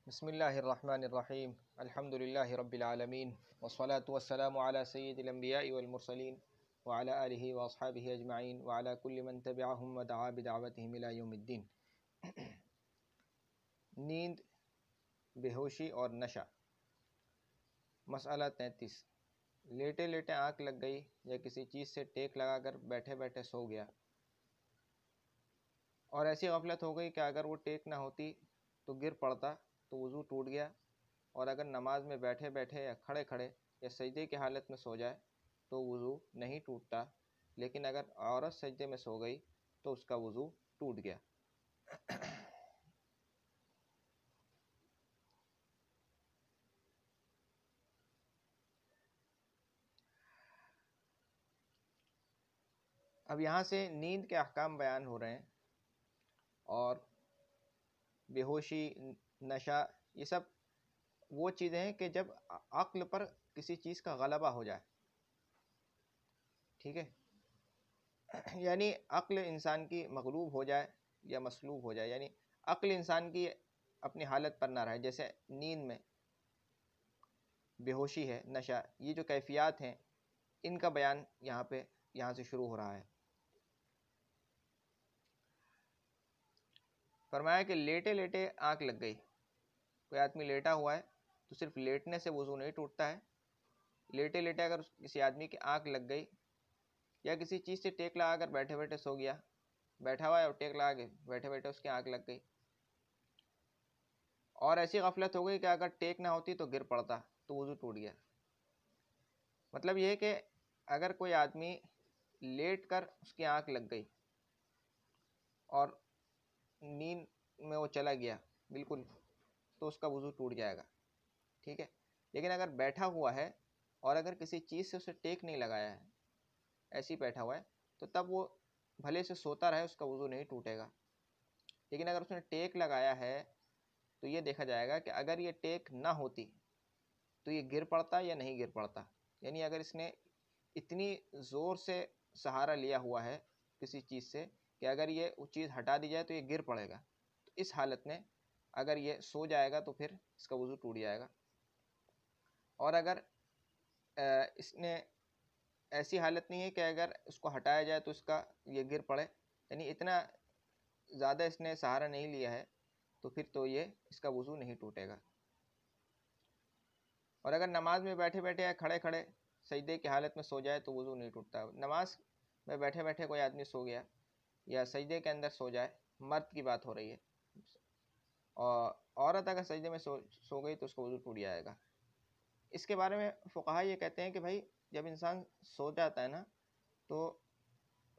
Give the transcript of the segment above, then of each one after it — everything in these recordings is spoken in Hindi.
बिस्मिल्लाहिर्रहमानिर्रहीम अल्हम्दुलिल्लाहि रब्बिल आलमीन वस्सलातु वस्सलामु अला सय्यिदिल अंबिया'i वल मुरसलीन व अला आलिहि व अस्हाबिहि अजमाइन व अला कुल्लि मन तबिअहुम व दआ बिदअवतिहिम इला यौमिद्दीन। नींद, बेहोशी और नशा। मसला 33। लेटे लेटे आँख लग गई या किसी चीज़ से टेक लगाकर बैठे बैठे सो गया और ऐसी गफलत हो गई कि अगर वो टेक ना होती तो गिर पड़ता तो वज़ू टूट गया, और अगर नमाज में बैठे बैठे या खड़े खड़े या सजदे की हालत में सो जाए तो वज़ू नहीं टूटता, लेकिन अगर औरत सजदे में सो गई तो उसका वज़ू टूट गया। अब यहाँ से नींद के अहकाम बयान हो रहे हैं, और बेहोशी, नशा, ये सब वो चीज़ें हैं कि जब अक्ल पर किसी चीज़ का गलबा हो जाए, ठीक है, यानी अक्ल इंसान की मगलूब हो जाए या मसलूब हो जाए, यानी अक्ल इंसान की अपनी हालत पर ना रहे। जैसे नींद में बेहोशी है, नशा, ये जो कैफियत हैं इनका बयान यहाँ से शुरू हो रहा है। फरमाया कि लेटे लेटे आँख लग गई। कोई आदमी लेटा हुआ है तो सिर्फ लेटने से वज़ू नहीं टूटता है। लेटे लेटे अगर किसी आदमी की आँख लग गई या किसी चीज़ से टेक लगा कर बैठे बैठे सो गया, बैठा हुआ है और टेक लगा के बैठे बैठे उसकी आँख लग गई, और ऐसी गफलत हो गई कि अगर टेक ना होती तो गिर पड़ता तो वज़ू टूट गया। मतलब ये है कि अगर कोई आदमी लेट कर उसकी आँख लग गई और नींद में वो चला गया बिल्कुल, तो उसका वज़ू टूट जाएगा, ठीक है। लेकिन अगर बैठा हुआ है और अगर किसी चीज़ से उसे टेक नहीं लगाया है, ऐसे ही बैठा हुआ है, तो तब वो भले से सोता रहे उसका वज़ू नहीं टूटेगा। लेकिन अगर उसने टेक लगाया है तो ये देखा जाएगा कि अगर ये टेक ना होती तो ये गिर पड़ता या नहीं गिर पड़ता। यानी अगर इसने इतनी ज़ोर से सहारा लिया हुआ है किसी चीज़ से कि अगर ये वो चीज़ हटा दी जाए तो ये गिर पड़ेगा, तो इस हालत में अगर ये सो जाएगा तो फिर इसका वज़ू टूट जाएगा। और अगर इसने ऐसी हालत नहीं है कि अगर उसको हटाया जाए तो इसका ये गिर पड़े, यानी इतना ज़्यादा इसने सहारा नहीं लिया है, तो फिर तो ये इसका वज़ू नहीं टूटेगा। और अगर नमाज में बैठे बैठे या खड़े खड़े सजदे की हालत में सो जाए तो वज़ू नहीं टूटता। नमाज में बैठे बैठे कोई आदमी सो गया या सजदे के अंदर सो जाए, मर्द की बात हो रही है, और औरत अगर सजदे में सो गई तो उसका वज़ू टूट जाएगा। इसके बारे में फुक़हा ये कहते हैं कि भाई जब इंसान सो जाता है ना तो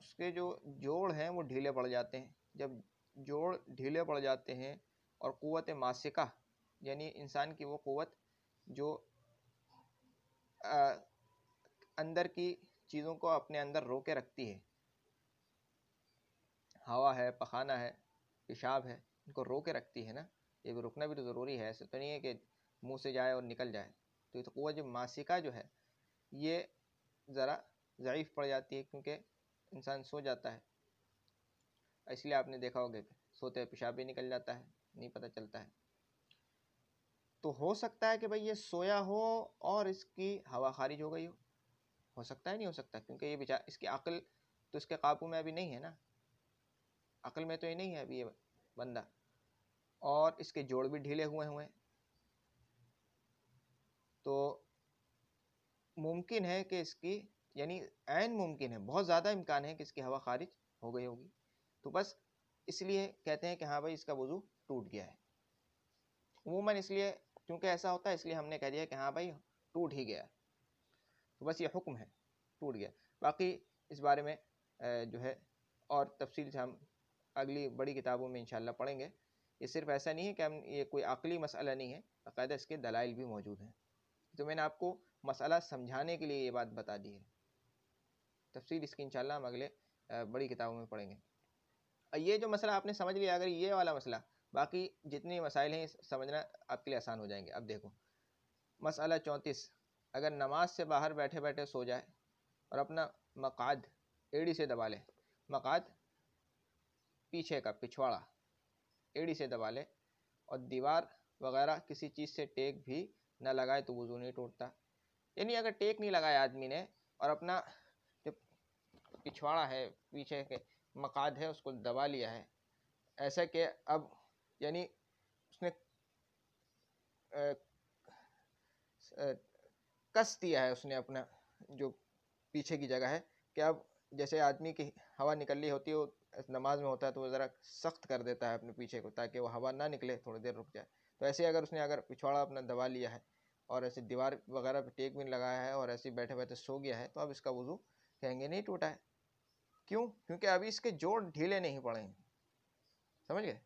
उसके जो जोड़ हैं वो ढीले पड़ जाते हैं। जब जोड़ ढीले पड़ जाते हैं और क़ुव्वत मासिका, यानी इंसान की वो क़ुव्वत जो अंदर की चीज़ों को अपने अंदर रोके रखती है, हवा है, पखाना है, पेशाब है, इनको रोके रखती है ना, ये भी रुकना भी तो ज़रूरी है। ऐसे तो नहीं है कि मुंह से जाए और निकल जाए। तो ये तो क़ुव्वत जो मासिका जो है ये ज़रा ज़ईफ़ पड़ जाती है, क्योंकि इंसान सो जाता है। इसलिए आपने देखा होगा कि सोते पेशाब भी निकल जाता है, नहीं पता चलता है। तो हो सकता है कि भाई ये सोया हो और इसकी हवा खारिज हो गई हो सकता है, नहीं हो सकता, क्योंकि ये बेचारा, इसकी अक्ल तो इसके काबू में अभी नहीं है ना, अक्ल में तो ये नहीं है अभी ये बंदा, और इसके जोड़ भी ढीले हुए हैं, तो मुमकिन है कि इसकी, यानी ऐन मुमकिन है, बहुत ज़्यादा इम्कान है कि इसकी हवा खारिज हो गई होगी। तो बस इसलिए कहते हैं कि हाँ भाई इसका वज़ू टूट गया है। उमूमन इसलिए, क्योंकि ऐसा होता है, इसलिए हमने कह दिया कि हाँ भाई टूट ही गया, तो बस ये हुक्म है, टूट गया। बाकी इस बारे में जो है और तफसील से हम अगली बड़ी किताबों में इंशाल्लाह पढ़ेंगे। ये सिर्फ ऐसा नहीं है कि हम, ये कोई अक़ली मसला नहीं है, बाकायदा इसके दलाइल भी मौजूद हैं। तो मैंने आपको मसला समझाने के लिए ये बात बता दी है। तफसील इसकी इंशाल्लाह हम अगले बड़ी किताबों में पढ़ेंगे। ये जो मसला आपने समझ लिया, अगर ये वाला मसला, बाकी जितने मसाइल हैं समझना आपके लिए आसान हो जाएंगे। अब देखो मसला 34। अगर नमाज से बाहर बैठे बैठे सो जाए और अपना मकाद एड़ी से दबा ले, मकाद पीछे का पिछवाड़ा एड़ी से दबा ले, और दीवार वगैरह किसी चीज़ से टेक भी ना लगाए तो वज़ू नहीं टूटता। यानी अगर टेक नहीं लगाया आदमी ने और अपना जो पिछवाड़ा है, पीछे के मकाद है, उसको दबा लिया है, ऐसा कि अब यानी उसने कस दिया है उसने अपना जो पीछे की जगह है, कि अब जैसे आदमी की हवा निकल रही होती है, वो नमाज में होता है तो वो ज़रा सख्त कर देता है अपने पीछे को ताकि वो हवा ना निकले, थोड़ी देर रुक जाए। तो ऐसे अगर उसने अगर पिछवाड़ा अपना दबा लिया है और ऐसे दीवार वगैरह पे टेक भी लगाया है और ऐसे बैठे बैठे सो गया है, तो अब इसका वज़ू कहेंगे नहीं टूटा है। क्यों? क्योंकि अभी इसके जोड़ ढीले नहीं पड़े हैं। समझ गए?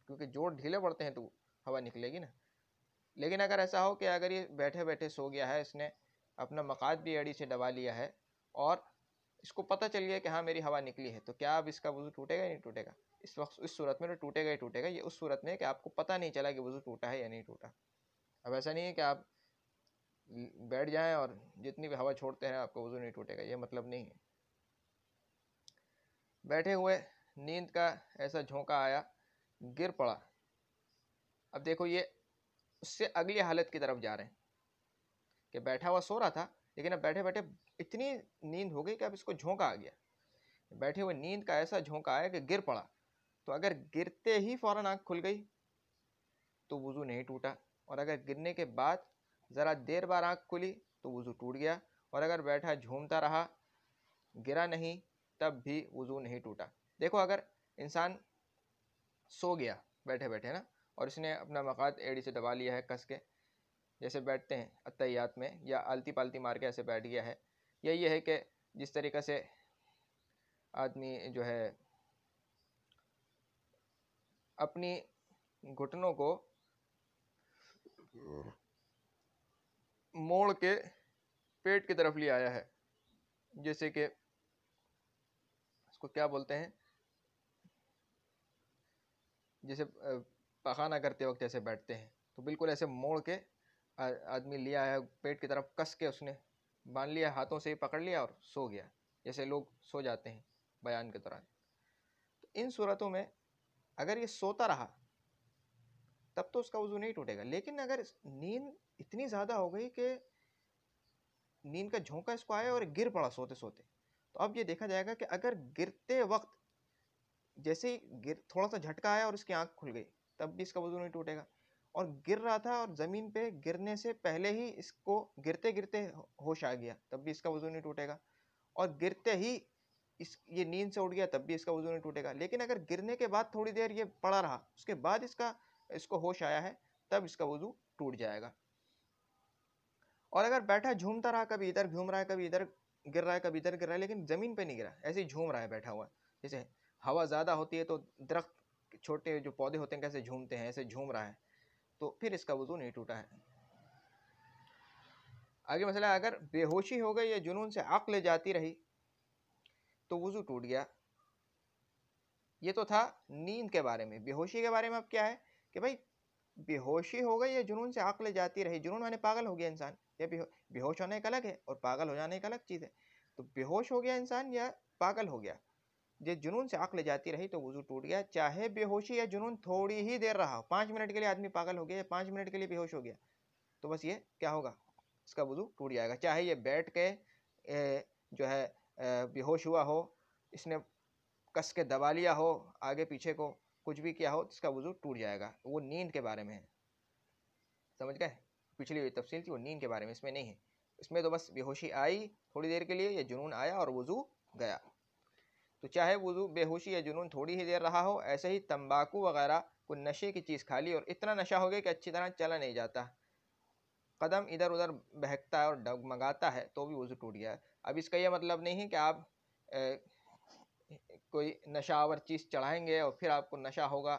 क्योंकि जोड़ ढीले पड़ते हैं तो हवा निकलेगी ना। लेकिन अगर ऐसा हो कि अगर ये बैठे बैठे सो गया है, इसने अपना मकाद भी एड़ी से दबा लिया है और इसको पता चल गया कि हाँ मेरी हवा निकली है, तो क्या अब इसका वज़ू टूटेगा या नहीं टूटेगा? इस वक्त इस सूरत में तो टूटेगा ही टूटेगा। ये उस सूरत में कि आपको पता नहीं चला कि वज़ू टूटा है या नहीं टूटा। अब ऐसा नहीं है कि आप बैठ जाएं और जितनी भी हवा छोड़ते हैं आपका वज़ू नहीं टूटेगा, ये मतलब नहीं है। बैठे हुए नींद का ऐसा झोंका आया, गिर पड़ा। अब देखो ये उससे अगली हालत की तरफ जा रहे हैं कि बैठा हुआ सो रहा था, लेकिन अब बैठे बैठे इतनी नींद हो गई कि अब इसको झोंका आ गया। बैठे हुए नींद का ऐसा झोंका आया कि गिर पड़ा। तो अगर गिरते ही फौरन आँख खुल गई तो वज़ू नहीं टूटा, और अगर गिरने के बाद ज़रा देर बाद आँख खुली तो वज़ू टूट गया। और अगर बैठा झूमता रहा, गिरा नहीं, तब भी वज़ू नहीं टूटा। देखो अगर इंसान सो गया बैठे बैठे ना, और इसने अपना मकाद एड़ी से दबा लिया है कस के, जैसे बैठते हैं अत्तहियात में, या आलती पालती मार के ऐसे बैठ गया है, या ये है कि जिस तरीक़े से आदमी जो है अपनी घुटनों को मोड़ के पेट की तरफ ले आया है, जैसे कि इसको क्या बोलते हैं, जैसे पखाना करते वक्त ऐसे बैठते हैं, तो बिल्कुल ऐसे मोड़ के आदमी लिया है पेट की तरफ, कस के उसने बांध लिया, हाथों से ही पकड़ लिया और सो गया, जैसे लोग सो जाते हैं बयान के दौरान। तो इन सूरतों में अगर ये सोता रहा तब तो उसका वज़ू नहीं टूटेगा। लेकिन अगर नींद इतनी ज़्यादा हो गई कि नींद का झोंका इसको आया और गिर पड़ा सोते सोते, तो अब ये देखा जाएगा कि अगर गिरते वक्त जैसे ही गिर थोड़ा सा झटका आया और इसकी आंख खुल गई, तब भी इसका वज़ू नहीं टूटेगा। और गिर रहा था और ज़मीन पे गिरने से पहले ही इसको गिरते गिरते होश आ गया, तब भी इसका वज़ू नहीं टूटेगा। और गिरते ही ये नींद से उठ गया, तब भी इसका वज़ू नहीं टूटेगा। लेकिन अगर गिरने के बाद थोड़ी देर ये पड़ा रहा, उसके बाद इसको होश आया है, तब इसका वज़ू टूट जाएगा। और अगर बैठा झूमता रहा, कभी इधर घूम रहा है, कभी इधर गिर रहा है, कभी इधर गिर रहा है, लेकिन ज़मीन पे नहीं गिरा, ऐसे ही झूम रहा है बैठा हुआ, जैसे हवा ज़्यादा होती है तो दरख्त छोटे जो पौधे होते हैं कैसे झूमते हैं, ऐसे झूम रहा है, तो फिर इसका वज़ू नहीं टूटा है। आगे मसला, अगर बेहोशी हो गई या जुनून से अक्ल जाती रही तो वज़ू टूट गया। ये तो था नींद के बारे में। बेहोशी के बारे में अब क्या है कि भाई बेहोशी हो गई या जुनून से अक्ल जाती रही, जुनून माने पागल हो गया इंसान, या बेहोश होने एक अलग है और पागल हो जाने एक अलग चीज़ है। तो बेहोश हो गया इंसान या पागल हो गया, जो जुनून से अक्ल जाती रही तो वज़ू टूट गया। चाहे बेहोशी या जुनून थोड़ी ही देर रहा, 5 मिनट के लिए आदमी पागल हो गया या 5 मिनट के लिए बेहोश हो गया, तो बस ये क्या होगा, इसका वज़ू टूट जाएगा। चाहे ये बैठ के जो है बेहोश हुआ हो, इसने कस के दबा लिया हो आगे पीछे को, कुछ भी किया हो, इसका वज़ू टूट जाएगा। वो नींद के बारे में है, समझ गए? पिछली हुई तफसील थी वो नींद के बारे में, इसमें नहीं है। इसमें तो बस बेहोशी आई थोड़ी देर के लिए या जुनून आया और वज़ू गया। तो चाहे वज़ू बेहोशी या जुनून थोड़ी ही देर रहा हो, ऐसे ही तंबाकू वगैरह कोई नशे की चीज़ खा ली और इतना नशा हो गया कि अच्छी तरह चला नहीं जाता, कदम इधर उधर बहकता है और डगमगाता है, तो भी वज़ू टूट गया है। अब इसका यह मतलब नहीं है कि आप कोई नशावर चीज़ चढ़ाएंगे और फिर आपको नशा होगा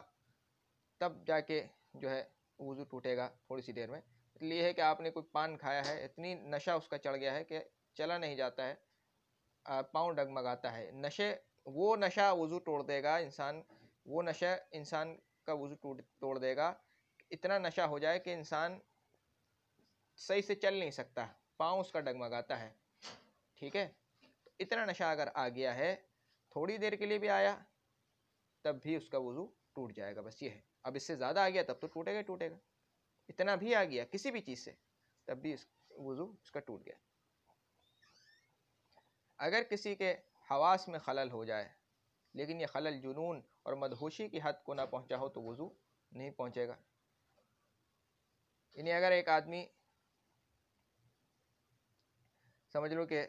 तब जाके जो है वज़ू टूटेगा थोड़ी सी देर में। इसलिए है कि आपने कोई पान खाया है, इतनी नशा उसका चढ़ गया है कि चला नहीं जाता है, पाँव डगमगाता है। वो नशा वज़ू तोड़ देगा इंसान, वो नशा इंसान का वज़ू तोड़ देगा। इतना नशा हो जाए कि इंसान सही से चल नहीं सकता, पाँव उसका डगमगाता है, ठीक है। तो इतना नशा अगर आ गया है, थोड़ी देर के लिए भी आया, तब भी उसका वज़ू टूट जाएगा। बस ये है। अब इससे ज़्यादा आ गया तब तो टूटेगा ही टूटेगा, इतना भी आ गया किसी भी चीज़ से तब भी वुज़ू उसका टूट गया। अगर किसी के हवास में खलल हो जाए लेकिन ये खलल जुनून और मदहोशी की हद को ना पहुंचा हो तो वुज़ू नहीं पहुंचेगा। यानी अगर एक आदमी समझ लो कि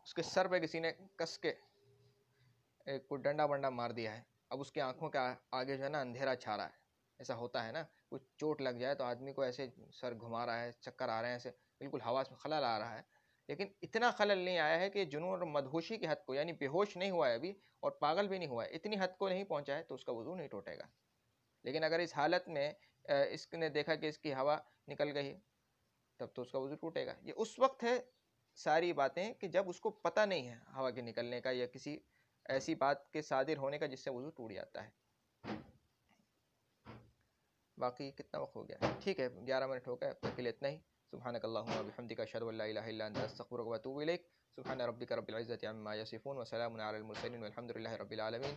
उसके सर पे किसी ने कस के कोई डंडा वंडा मार दिया है, अब उसकी आंखों के आगे जो है ना अंधेरा छा रहा है, ऐसा होता है ना, कुछ चोट लग जाए तो आदमी को ऐसे सर घुमा रहा है, चक्कर आ रहे हैं, ऐसे बिल्कुल हवास में खलल आ रहा है, लेकिन इतना खलल नहीं आया है कि जुनून और मदहोशी की हद को, यानी बेहोश नहीं हुआ है अभी और पागल भी नहीं हुआ है, इतनी हद को नहीं पहुंचा है तो उसका वुज़ू नहीं टूटेगा। लेकिन अगर इस हालत में इसने देखा कि इसकी हवा निकल गई तब तो उसका वुज़ू टूटेगा। ये उस वक्त है सारी बातें कि जब उसको पता नहीं है हवा के निकलने का या किसी ऐसी बात के सादिर होने का जिससे वुज़ू टूट जाता है। बाकी कितना वक्त हो गया? ठीक है, 11 मिनट हो गए, अब तक के लिए इतना ही। सुब्हानकल्लाहुम्मा व बिहम्दिका अशहदु अल्ला इलाहा इल्ला अंता अस्तगफिरुका व अतूबु इलैक। सुब्हान रब्बिका रब्बिल इज़्ज़ति अम्मा यसिफून व सलामुन अलल मुरसलीन वल्हम्दुलिल्लाहि रब्बिल आलमीन।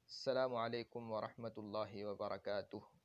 अस्सलामु अलैकुम व रहमतुल्लाहि व बरकातुहू।